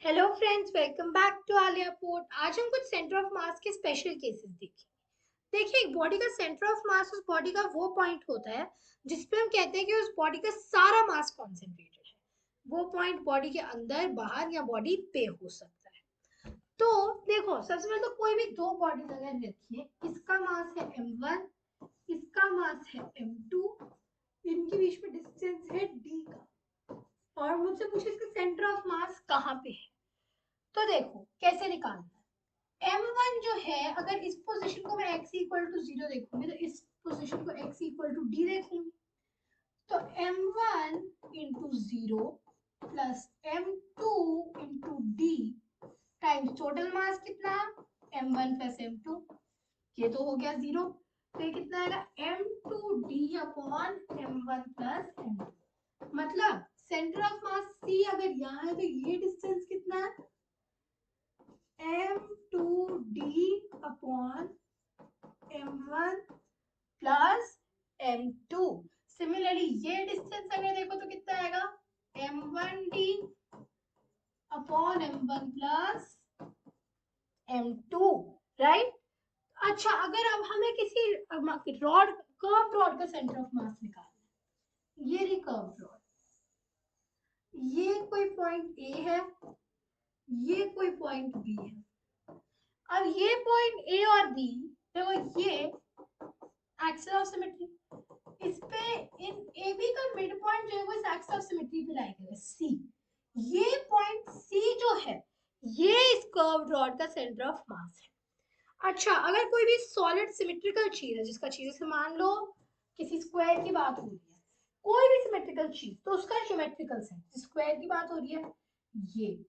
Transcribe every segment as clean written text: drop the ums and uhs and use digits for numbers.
Hello friends, welcome back to Aliya port. आज हम कुछ सेंटर ऑफ मास के स्पेशल केसेस देखेंगे। देखिए, एक बॉडी का सेंटर ऑफ मास उस बॉडी का वो पॉइंट होता है जिसपे हम कहते हैं कि उस बॉडी का सारा मास कॉन्सेंट्रेटेड है। वो पॉइंट बॉडी के अंदर, बाहर या बॉडी पे हो सकता है। तो देखो, सबसे पहले तो कोई भी दो बॉडीज अगर रखिए, इसका मास है m1, इसका मास है m2, इनके बीच में डिस्टेंस है d का, और मुझसे पूछे इसका सेंटर ऑफ मास कहाँ पे है। तो देखो कैसे निकालना है। m1 जो है, अगर इस पोजीशन को मैं x इक्वल टू 0 देखूंगी तो इस पोजीशन को x इक्वल टू d देखूंगी। तो m1 into 0 plus m2 into d times total mass कितना, m1 प्लस m2, ये तो हो गया 0। तो ये कितना आएगा, m2d upon m1 plus m2। मतलब सेंटर ऑफ मास c अगर यहाँ है तो ये डिस्टेंस कितना है, m2d upon m1 plus m2। Similarly ये डिस्टेंस अगर देखो तो कितना आएगा, m1d upon m1 plus m2, right. अच्छा, अगर अब हमें किसी रॉड, कर्व रॉड का सेंटर ऑफ मास निकालना है, ये रही कर्व रॉड, ये कोई पॉइंट ए है, ये कोई पॉइंट बी है। अब ये पॉइंट ए और बी, देखो ये एक्सिस ऑफ सिमेट्री, इस पे इन AB का मिड पॉइंट जो है वो इस एक्सिस ऑफ सिमेट्री पे लाई करेगा C। ये पॉइंट C जो है, ये इस कर्व्ड रॉड का सेंटर ऑफ मास है। अच्छा, अगर कोई भी सॉलिड सिमेट्रिकल चीज है, जिसका चीज से मान लो किसी स्क्वायर की बात हो रही है, कोई भी सिमेट्रिकल चीज, तो उसका ज्योमेट्रिकल सेंटर, स्क्वायर की बात हो रही है, ये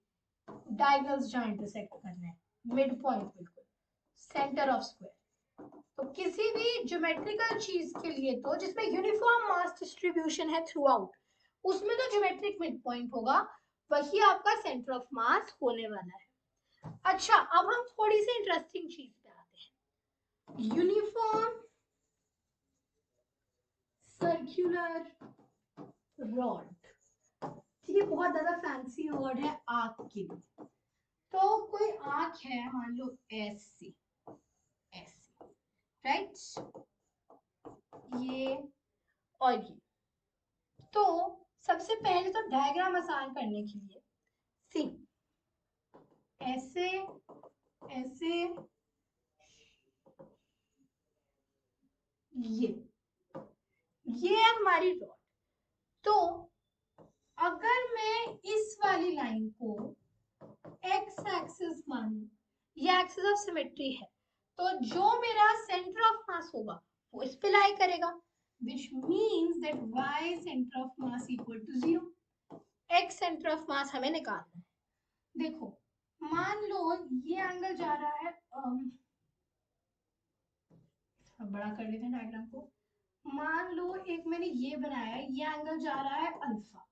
डायगोनल्स जहां इंटरसेक्ट कर रहे हैं, मिड पॉइंट बिल्कुल सेंटर ऑफ स्क्वायर। तो किसी भी ज्योमेट्रिकल चीज के लिए, तो जिसमें यूनिफॉर्म मास डिस्ट्रीब्यूशन है थ्रू आउट, उसमें तो ज्योमेट्रिक मिड पॉइंट होगा, वही आपका सेंटर ऑफ मास होने वाला है। अच्छा, अब हम थोड़ी सी इंटरेस्टिंग चीज पे आते हैं, यूनिफॉर्म सर्कुलर रॉड। ठीक है, बहुत ज्यादा फैंसी वर्ड है आर्क के लिए। तो कोई आर्क है, मान लो ऐसी ऐसी, राइट, ये और ये। तो सबसे पहले तो डायग्राम आसान करने के लिए सी, ऐसे ऐसे, ये है हमारी रॉड। तो अगर मैं इस वाली लाइन को एक्स एक्सिस मानूं, ये एक्सिस ऑफ सिमेट्री है, तो जो मेरा सेंटर ऑफ मास होगा वो इस पे लाई करेगा, which means that y center of mass equal to 0। x centre of मास हमें निकालना है। देखो, मान लो ये एंगल जा रहा है, बड़ा कर लेते हैं डायग्राम को। मान लो एक मैंने ये बनाया है, ये एंगल जा रहा है अल्फा,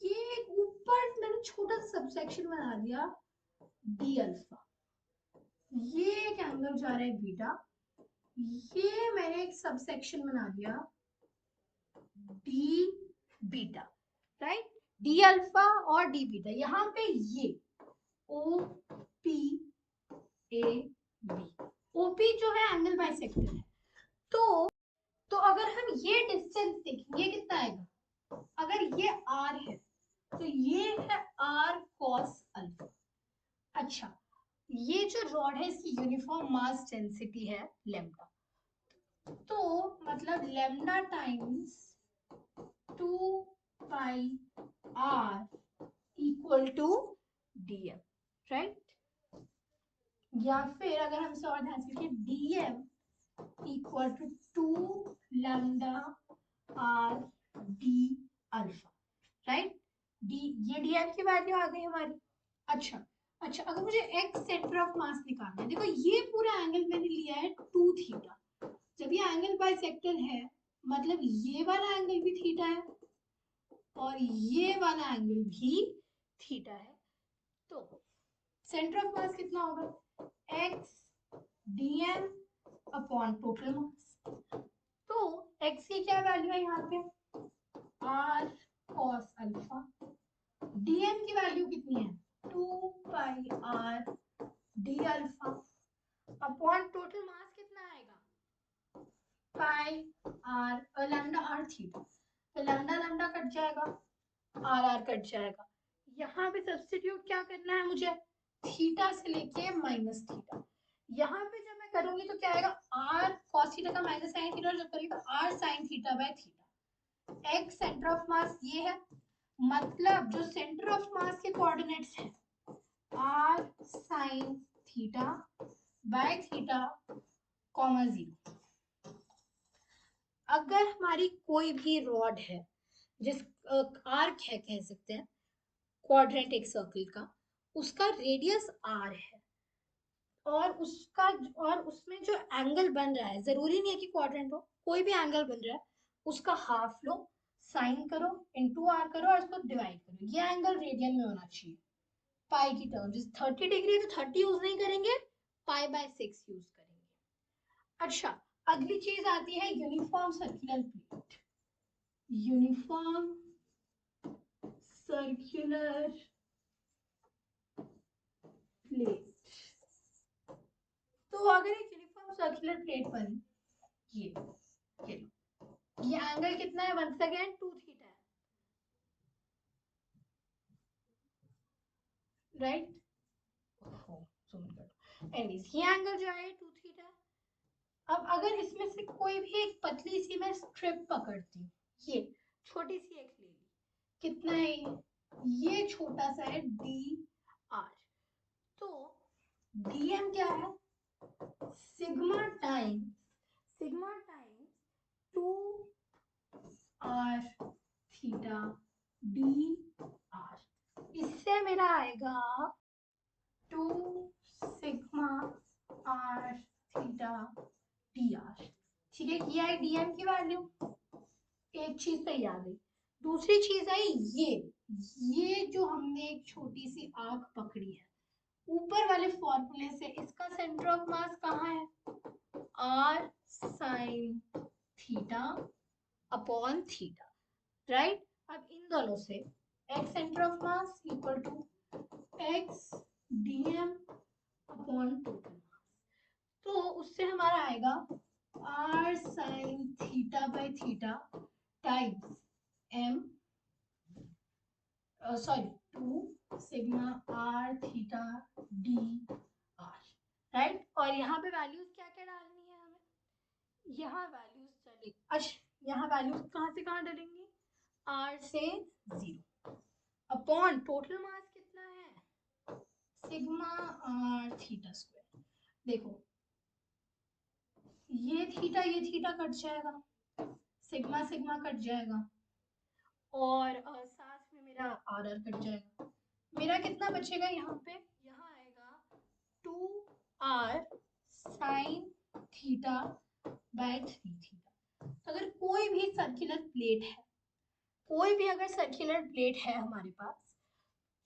ये ऊपर मैंने छोटा सबसेक्शन बना दिया डी अल्फा, ये एक एंगल जा रहा है बीटा, ये मैंने एक सबसेक्शन बना दिया d beta, right. D alpha और डी बीटा, यहाँ पे ये O P A B, OP जो है एंगल बाइसेक्टर है। तो अगर हम ये डिस्टेंस देखें, ये कितना आएगा, अगर ये r है तो ये है r cos अल्फा। अच्छा, ये जो रॉड है इसकी यूनिफॉर्म मास डेंसिटी है लेम्डा, तो मतलब lambda times 2 pi r equal to dm, right. या फिर अगर हम इसे और ध्यान से लिखें, dm equal to 2 lambda r d alpha, right. D, ये डीएम की वैल्यू आ गई हमारी। अच्छा, अच्छा, अगर मुझे एक्स सेंटर ऑफ मास निकालना है, देखो ये पूरा एंगल मैंने लिया है 2 थीटा। जब ये एंगल बाइसेक्टर है, मतलब ये वाला एंगल भी थीटा है और ये वाला एंगल भी थीटा है। तो सेंटर ऑफ मास कितना होगा, x dm upon total mass. तो x की क्या वैल्यू है यहाँ पे, r cos अल्फा, dm की वैल्यू कितनी है 2πr d alpha upon total मास कितना आएगा पाई आर लैम्डा आर थीटा, तो लैम्डा लैम्डा कट जाएगा, आर आर कट जाएगा। यहाँ पे सब्स्टिट्यूट क्या करना है मुझे, थीटा से लेके माइनस थीटा। यहाँ पे जब मैं करूंगी तो क्या आएगा, आर कॉस थीटा का माइनस साइन थीटा, जब करूंगी तो r sine theta by theta. X centre of mass ये है, मतलब जो सेंटर ऑफ मास के कोऑर्डिनेट्स हैं r sine theta by theta comma 0। अगर हमारी कोई भी रॉड है जिस आर्क है कह सकते हैं, क्वाड्रेंट एक सर्कल का, उसका रेडियस आर है और उसमें जो एंगल बन रहा है, जरूरी नहीं है कि क्वाड्रेंट हो, कोई भी एंगल बन रहा है, उसका हाफ लो, साइन करो, इनटू आर करो और इसको डिवाइड करो। ये एंगल रेडियन में होना चाहिए पाई की टर्म। जिस 30 डिग्री है तो 30 यूज नहीं करेंगे, पाई बाय 6 यूज करेंगे। अच्छा, अगली चीज आती है uniform circular plate. Uniform circular plate, तो अगर एक यूनिफॉर्म सर्कुलर प्लेट बनी, ये एंगल कितना है, वंस अगेन 2 थीटा है, राइट। एनीवेज ये एंगल जो है 2 थीटा है। अब अगर इसमें से कोई भी एक पतली सी मैं स्ट्रिप पकड़ती हूँ, ये छोटी सी एक ले ली, कितना है ये छोटा सा है डी आर, तो डीएम क्या है, sigma times 2 r theta d r. इससे मेरा आएगा 2 sigma r theta d r. ठीक है, ये आई डीएम की वैल्यू, एक चीज तो याद है। दूसरी चीज है ये जो हमने एक छोटी सी आंख पकड़ी है, ऊपर वाले फॉर्मूले से इसका सेंटर ऑफ मास कहाँ है, r sine theta upon theta, right. अब इन दोनों से x centre of mass equal to x dm upon total mass, तो उससे हमारा आएगा r sine theta by theta times m, sorry 2 sigma r theta d r, right. और यहाँ पे वैल्यूज क्या क्या डालनी है हमें, यहाँ वैल्यूज चले, अच्छा यहाँ वैल्यूज कहाँ से कहाँ डलेंगी, आर से 0 अपॉन टोटल मास कितना है, सिग्मा आर थीटा स्क्वायर। देखो ये थीटा कट जाएगा, सिग्मा सिग्मा कट जाएगा और साथ में मेरा आर आर कट जाएगा। मेरा कितना बचेगा यहाँ पे, यहाँ आएगा 2 r sine theta by 3 theta. अगर कोई भी सर्कुलर प्लेट है, कोई भी अगर सर्कुलर प्लेट है हमारे पास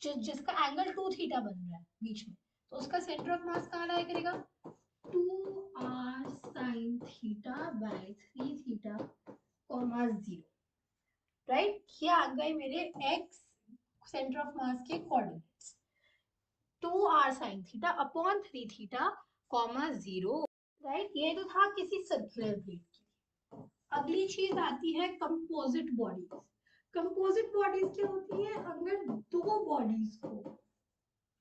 जिसका एंगल 2 थीटा बन रहा है बीच में, तो उसका सेंटर ऑफ मास कहाँ लाया करेगा, 2 r sine theta by 3 theta comma 0, right. ये आ गए मेरे एक्स सेंटर ऑफ मास के coordinates, 2 r sine theta upon 3 theta comma 0, right. ये तो था किसी सर्कुलर प्लेट की। अगली चीज आती है कंपोजिट बॉडीज। कंपोजिट बॉडीज क्या होती है, अगर दो बॉडीज को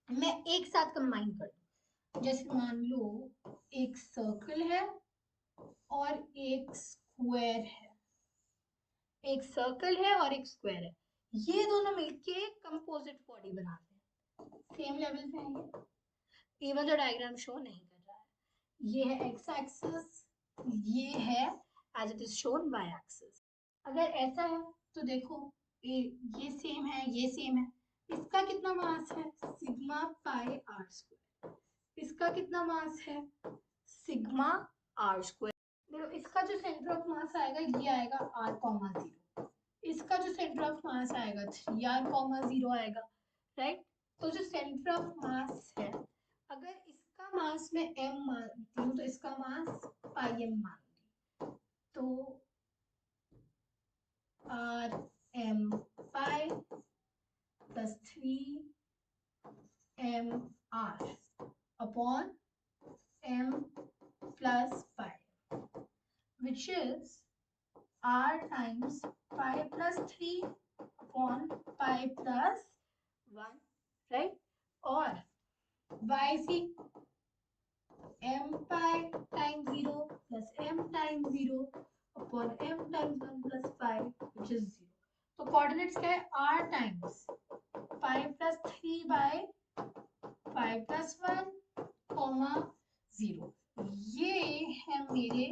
मैं एक साथ कंबाइन कर दूं, जैसे मान लो एक सर्कल है और एक स्क्वायर है, एक सर्कल है और एक स्क्वायर है, ये दोनों मिलके कंपोजिट बॉडी बनाते हैं। सेम लेवल पे है ये, इवन जो डायग्राम शो नहीं कर रहा है, ये है एक्स एक्सिस, ये है as it is shown y axis. अगर ऐसा है तो देखो ये सेम है, ये सेम है, इसका कितना मास है, सिग्मा पाई आर स्क्वायर, इसका कितना मास है, सिग्मा आर स्क्वायर। देखो इसका जो सेंटर ऑफ मास आएगा ये आएगा आर कॉमा 0, इसका जो सेंटर ऑफ मास आएगा 3 आर कॉमा 0 आएगा, राइट। तो जो सेंटर ऑफ मास है, अगर इसका मास में m मानती हूँ तो इसका मास पाई m मानूंगी, तो r m pi plus 3 mr upon m plus pi, which is r times pi plus 3 upon pi plus 1, right? और yc m pi times 0 plus m times 0 upon m times 1 plus pi, which is 0. तो coordinates क्या है? r times pi plus 3 by pi plus 1 comma 0. ये है मेरे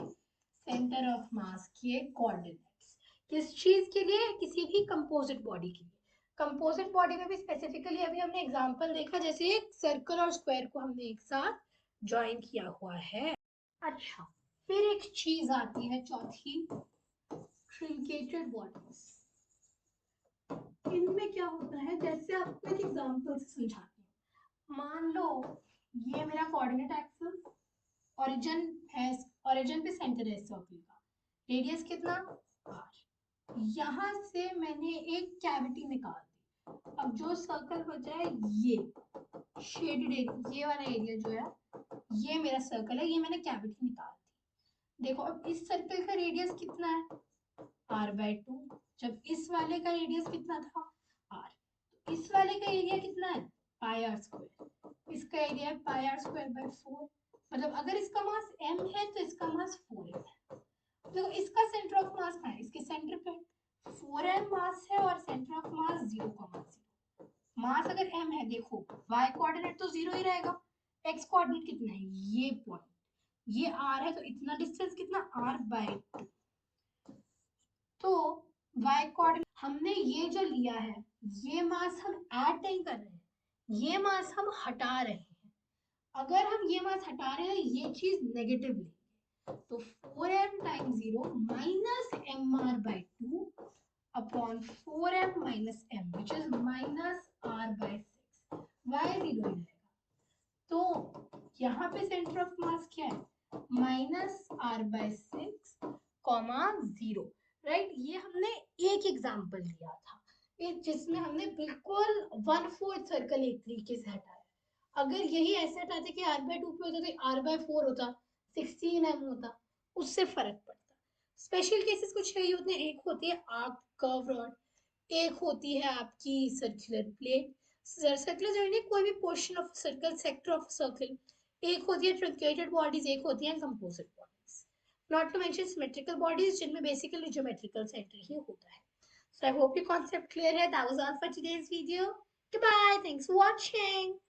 centre of mass के coordinates. किस चीज के लिए? किसी भी कंपोजिट बॉडी के लिए। कंपोजिट बॉडी में भी स्पेसिफिकली अभी हमने एग्जांपल देखा, जैसे एक सर्कल और स्क्वायर को हमने एक साथ ज्वाइन किया हुआ है। अच्छा, फिर एक चीज आती है चौथी, ट्रिंकेटेड बॉडीज। इनमें क्या होता है, जैसे आपको एक एग्जांपल से समझाती हूँ। मान लो ये मेरा कोऑर्डिनेट एक्सिस, ओरिजिन है, ओरिजिन पे सेंटर है सर्कल का, रेडियस कितना? r। यहाँ से मैंने एक कैविटी निकाल दी। अब जो सर्कल बचा है ये शेडेड एरिया, ये वाला एरिया जो है, ये मेरा सर्कल है, ये मैंने कैविटी निकाल दी। देखो अब इस सर्कल का रेडियस कितना है? r/2। जब इस वाले का रेडियस कितना था? r। तो इस वाले का एरिया कितना है? πr²। इसका एरिया है πr²/4। मतलब अगर इसका मास m है तो इसका मास 4m है। तो इसका सेंटर ऑफ मास कहाँ है? इसके सेंटर पे 4m मास है और सेंटर ऑफ मास 0,0। मास अगर m है, देखो y कोऑर्डिनेट तो 0 ही रहेगा, x कोऑर्डिनेट कितना है? ये पॉइंट, ये r है, तो इतना डिस्टेंस कितना? r/2। तो y कोऑर्डिनेट हमने ये जो लिया है, ये मास हम ऐड नहीं कर रहे हैं, ये मास हम हटा रहे हैं। अगर हम ये मास हटा रहे हैं, ये चीज नेगेटिव लेंगे, तो 4m times 0 minus mr/2 upon 4m minus m, which is minus r/6। y 0 ही रहेगा। तो यहाँ पे सेंटर ऑफ मास क्या है? Minus r/6 comma 0, right? ये हमने एक एग्जाम्पल लिया था जिसमें हमने बिल्कुल 1/4 सर्कल एक तरीके से हटाया। अगर यही ऐसे हटाते कि r/2 पे होता तो r/4 होता, 16m होता, उससे फर्क पड़ता। स्पेशल केसेस कुछ यही होते हैं, एक होती है आर्क कर्व रॉड, एक होती है आपकी सर्कुलर प्लेट, सर्कुलर जो है कोई भी portion of circle, sector of circle, एक होती है ट्रंकेटेड बॉडीज, एक होती है composite bodies, not to mention symmetrical bodies जिनमें बेसिकली ज्योमेट्रिकल सेंटर ही होता है। So I hope your concept clear है. That was all for today's video. Goodbye. Thanks for watching.